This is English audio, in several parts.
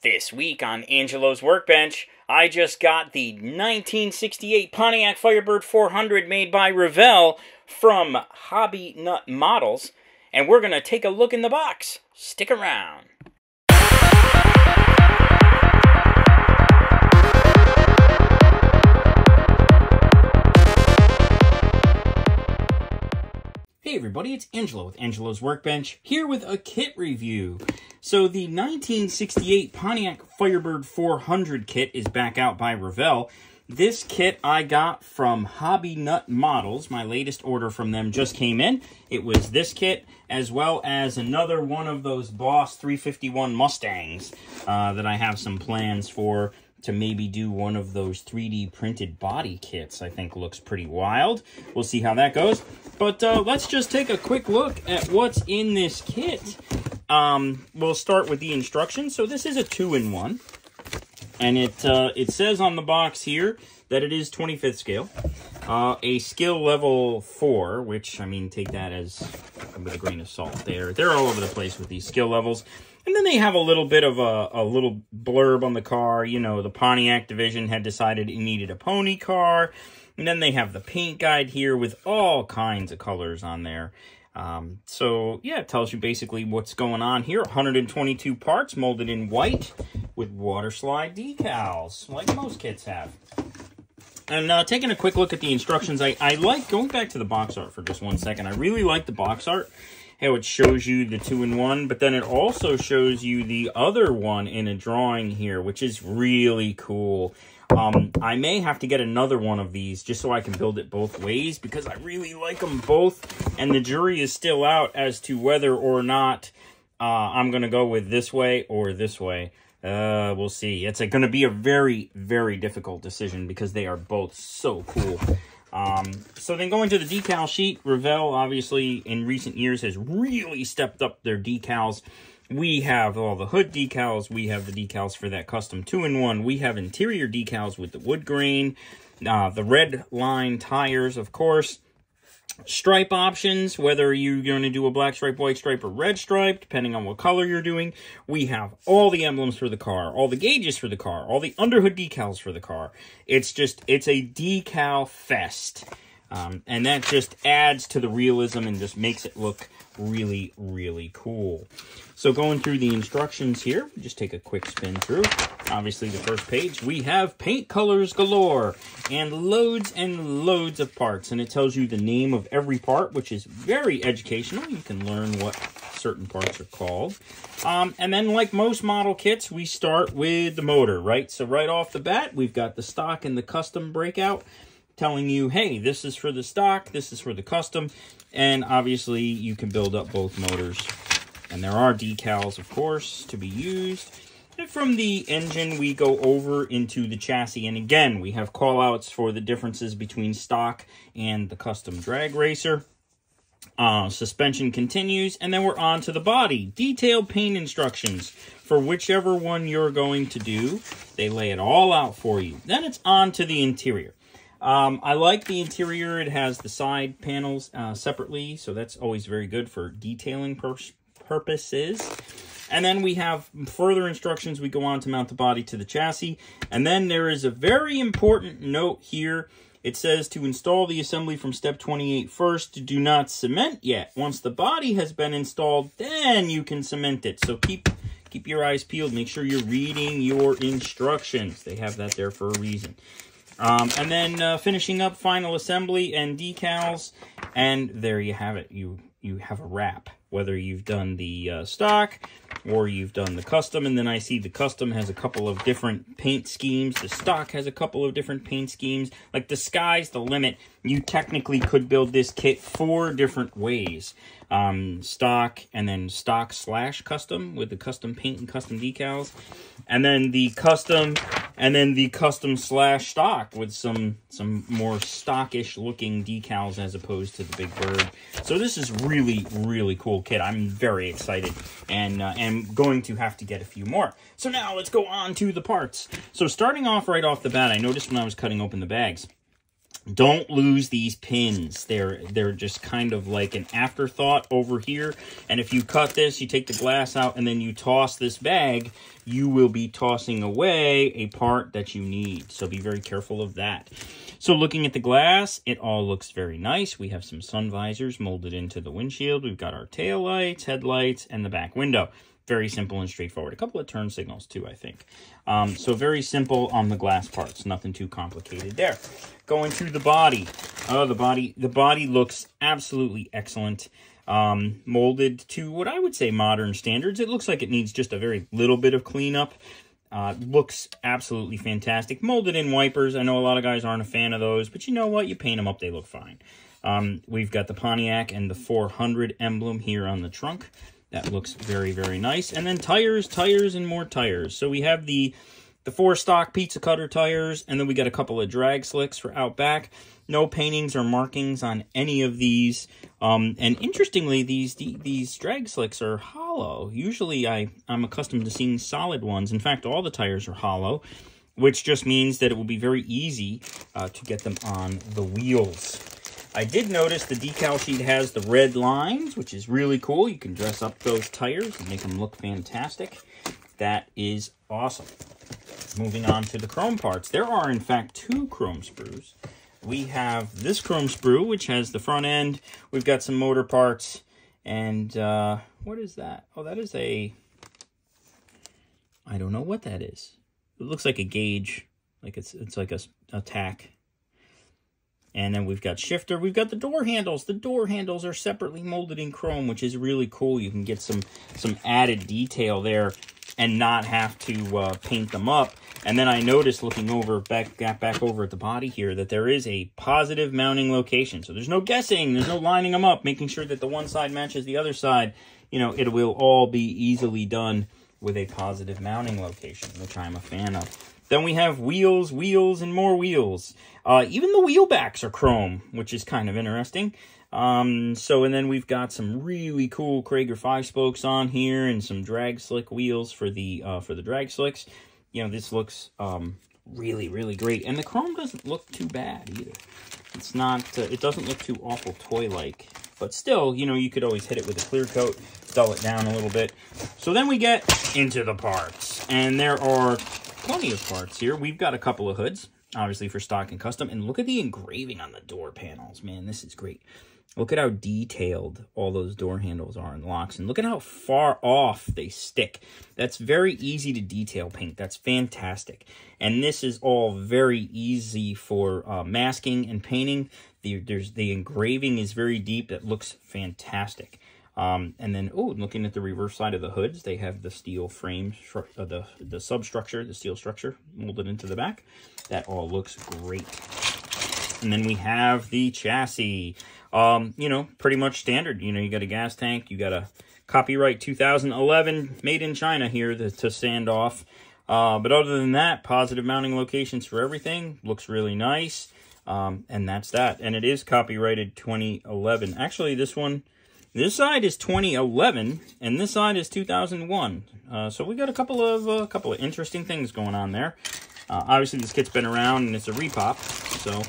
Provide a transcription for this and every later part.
This week on Angelo's Workbench, I just got the 1968 Pontiac Firebird 400 made by Revell from Hobbynut Models, and we're going to take a look in the box. Stick around. Hey everybody, it's Angelo with Angelo's Workbench, here with a kit review. So the 1968 Pontiac Firebird 400 kit is back out by Revell. This kit I got from Hobbynut Models. My latest order from them just came in. It was this kit, as well as another one of those Boss 351 Mustangs that I have some plans for, to maybe do one of those 3D printed body kits. I think looks pretty wild. We'll see how that goes. But let's just take a quick look at what's in this kit. We'll start with the instructions. So this is a 2-in-1. And it says on the box here that it is 25th scale. A skill level 4, which, I mean, take that as with a grain of salt. They're all over the place with these skill levels. And then they have a little bit of a little blurb on the car. You know, the Pontiac division had decided it needed a pony car. And then they have the paint guide here with all kinds of colors on there. So, yeah, it tells you basically what's going on here. 122 parts molded in white with water slide decals, like most kits have. And taking a quick look at the instructions, I like, going back to the box art for just one second, I really like the box art. How it shows you the 2-in-1, but then it also shows you the other one in a drawing here, which is really cool. I may have to get another one of these just so I can build it both ways, because I really like them both, and the jury is still out as to whether or not I'm going to go with this way or this way. We'll see. It's going to be a very, very difficult decision because they are both so cool. So then going to the decal sheet, Revell obviously in recent years has really stepped up their decals. We have all the hood decals, we have the decals for that custom 2-in-1, we have interior decals with the wood grain, the red line tires, of course, stripe options, whether you're going to do a black stripe, white stripe, or red stripe, depending on what color you're doing. We have all the emblems for the car, all the gauges for the car, all the underhood decals for the car. It's a decal fest. And that just adds to the realism and just makes it look really, really cool. So going through the instructions here, just take a quick spin through. Obviously, the first page, we have paint colors galore and loads of parts. And it tells you the name of every part, which is very educational. You can learn what certain parts are called. And then, like most model kits, we start with the motor, right? So right off the bat, we've got the stock and the custom breakout, telling you, hey, this is for the stock, this is for the custom, and obviously you can build up both motors. And there are decals, of course, to be used. And from the engine, we go over into the chassis, and again, we have call-outs for the differences between stock and the custom drag racer. Suspension continues, and then we're on to the body. Detailed paint instructions for whichever one you're going to do. They lay it all out for you. Then it's on to the interior. I like the interior. It has the side panels separately, so that's always very good for detailing purposes. And then we have further instructions. We go on to mount the body to the chassis. And then there is a very important note here. It says to install the assembly from step 28 first. Do not cement yet. Once the body has been installed, then you can cement it. So keep your eyes peeled. Make sure you're reading your instructions. They have that there for a reason. And then finishing up final assembly and decals, and there you have it. You have a wrap, whether you've done the stock or you've done the custom. And then I see the custom has a couple of different paint schemes. The stock has a couple of different paint schemes. Like, the sky's the limit. You technically could build this kit 4 different ways. Stock, and then stock/custom with the custom paint and custom decals. And then the custom, and then the custom/stock with some more stockish looking decals as opposed to the Big Bird. So this is really, really cool kit. I'm very excited, and am going to have to get a few more. So now let's go on to the parts. So starting off right off the bat, I noticed when I was cutting open the bags, Don't lose these pins. They're just kind of like an afterthought over here. And if you cut this, you take the glass out, and then you toss this bag, you will be tossing away a part that you need. So be very careful of that. So looking at the glass, it all looks very nice. We have some sun visors molded into the windshield. We've got our tail lights, headlights, and the back window. Very simple and straightforward. A couple of turn signals too, I think. So very simple on the glass parts. Nothing too complicated there. Going through the body. Oh, the body looks absolutely excellent. Molded to what I would say modern standards. It looks like it needs just a very little bit of cleanup. Looks absolutely fantastic. Molded in wipers. I know a lot of guys aren't a fan of those, but you know what? You paint them up, they look fine. We've got the Pontiac and the 400 emblem here on the trunk. That looks very, very nice. And then tires, and more tires. So we have the 4 stock pizza cutter tires, and then we got a couple of drag slicks for out back. No paintings or markings on any of these. And interestingly, these drag slicks are hollow. Usually I'm accustomed to seeing solid ones. In fact, all the tires are hollow, which just means that it will be very easy to get them on the wheels. I did notice the decal sheet has the red lines, which is really cool. You can dress up those tires and make them look fantastic. That is awesome. Moving on to the chrome parts. There are, in fact, 2 chrome sprues. We have this chrome sprue, which has the front end. We've got some motor parts. And what is that? Oh, that is a... I don't know what that is. It looks like a gauge. Like it's like a tack. And then we've got shifter. We've got the door handles. The door handles are separately molded in chrome, which is really cool. You can get some added detail there and not have to paint them up. And then I noticed looking over back over at the body here that there is a positive mounting location. So there's no guessing. There's no lining them up, making sure that the one side matches the other side. You know, it will all be easily done with a positive mounting location, which I'm a fan of. Then we have wheels, and more wheels. Even the wheel backs are chrome, which is kind of interesting. And then we've got some really cool Krager 5-spokes on here and some drag slick wheels for the drag slicks. You know, this looks really, really great. And the chrome doesn't look too bad either. It's not, it doesn't look too awful toy-like. But still, you know, you could always hit it with a clear coat, dull it down a little bit. So then we get into the parts. And there are plenty of parts here. We've got a couple of hoods, obviously for stock and custom. And look at the engraving on the door panels. Man, this is great. Look at how detailed all those door handles are and locks. And look at how far off they stick. That's very easy to detail paint. That's fantastic. And this is all very easy for masking and painting. The engraving is very deep. It looks fantastic. And then, looking at the reverse side of the hoods, they have the steel frame, the substructure, the steel structure molded into the back. That all looks great. And then we have the chassis. You know, pretty much standard. You know, you got a gas tank, you got a copyright 2011 made in China here to sand off. But other than that, positive mounting locations for everything. Looks really nice. And that's that. And it is copyrighted 2011. Actually, this side is 2011 and this side is 2001. So we got a couple of interesting things going on there. Obviously, this kit's been around and it's a repop, so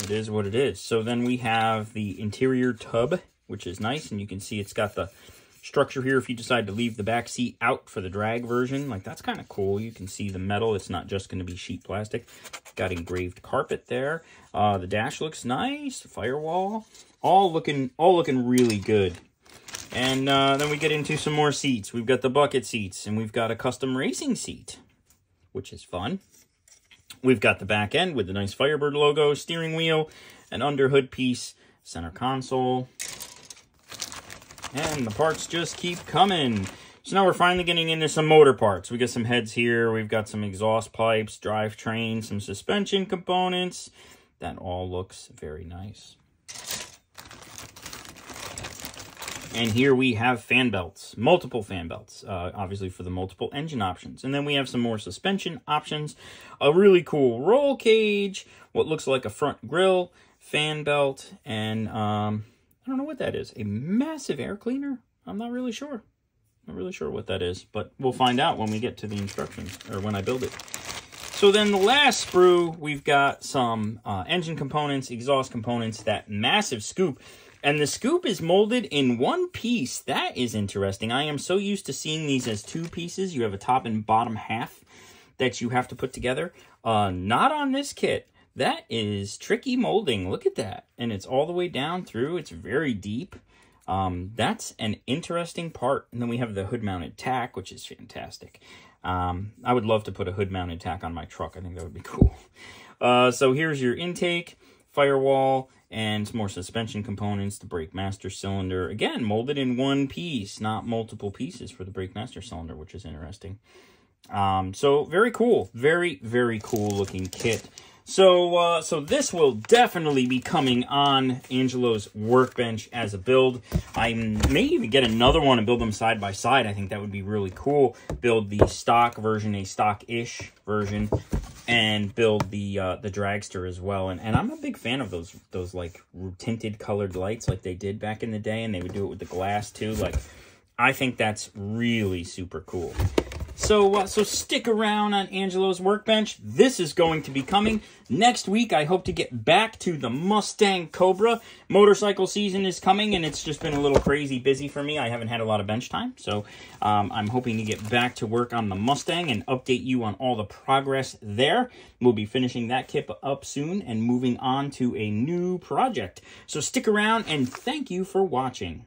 it is what it is. So then we have the interior tub, which is nice, and you can see it's got the structure here if you decide to leave the back seat out for the drag version. Like, that's kind of cool. You can see the metal. It's not just going to be sheet plastic. Got engraved carpet there. The dash looks nice. The firewall. All looking really good. And then we get into some more seats. We've got the bucket seats, and we've got a custom racing seat, which is fun. We've got the back end with the nice Firebird logo, steering wheel, an under hood piece, center console. And the parts just keep coming. So now we're finally getting into some motor parts. We got some heads here. We've got some exhaust pipes, drivetrain, some suspension components. That all looks very nice. And here we have fan belts, multiple fan belts, obviously for the multiple engine options. And then we have some more suspension options, a really cool roll cage, what looks like a front grille, fan belt, and I don't know what that is. A massive air cleaner? I'm not really sure. Not really sure what that is, but we'll find out when we get to the instructions, or when I build it. So then the last sprue, we've got some engine components, exhaust components, that massive scoop. And the scoop is molded in one piece. That is interesting. I am so used to seeing these as two pieces. You have a top and bottom half that you have to put together. Not on this kit. That is tricky molding. Look at that. And it's all the way down through. It's very deep. That's an interesting part. And then we have the hood-mounted tack, which is fantastic. I would love to put a hood-mounted tack on my truck. I think that would be cool. So here's your intake, firewall, and some more suspension components, the brake master cylinder. Again, molded in one piece, not multiple pieces for the brake master cylinder, which is interesting. So very cool. Very, very cool looking kit. So this will definitely be coming on Angelo's Workbench as a build. I may even get another one and build them side by side. I think that would be really cool. Build the stock version, a stock-ish version, and build the dragster as well. And I'm a big fan of those like tinted colored lights like they did back in the day, and they would do it with the glass too. Like, I think that's really super cool. So stick around on Angelo's Workbench. This is going to be coming. Next week, I hope to get back to the Mustang Cobra. Motorcycle season is coming, and it's just been a little crazy busy for me. I haven't had a lot of bench time, so I'm hoping to get back to work on the Mustang and update you on all the progress there. We'll be finishing that kit up soon and moving on to a new project. So stick around, and thank you for watching.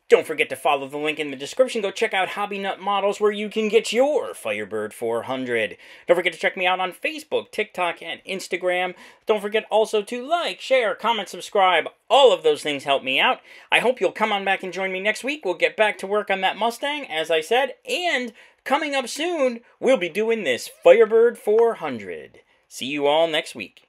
Don't forget to follow the link in the description. Go check out Hobbynut Models, where you can get your Firebird 400. Don't forget to check me out on Facebook, TikTok, and Instagram. Don't forget also to like, share, comment, subscribe. All of those things help me out. I hope you'll come on back and join me next week. We'll get back to work on that Mustang, as I said. And coming up soon, we'll be doing this Firebird 400. See you all next week.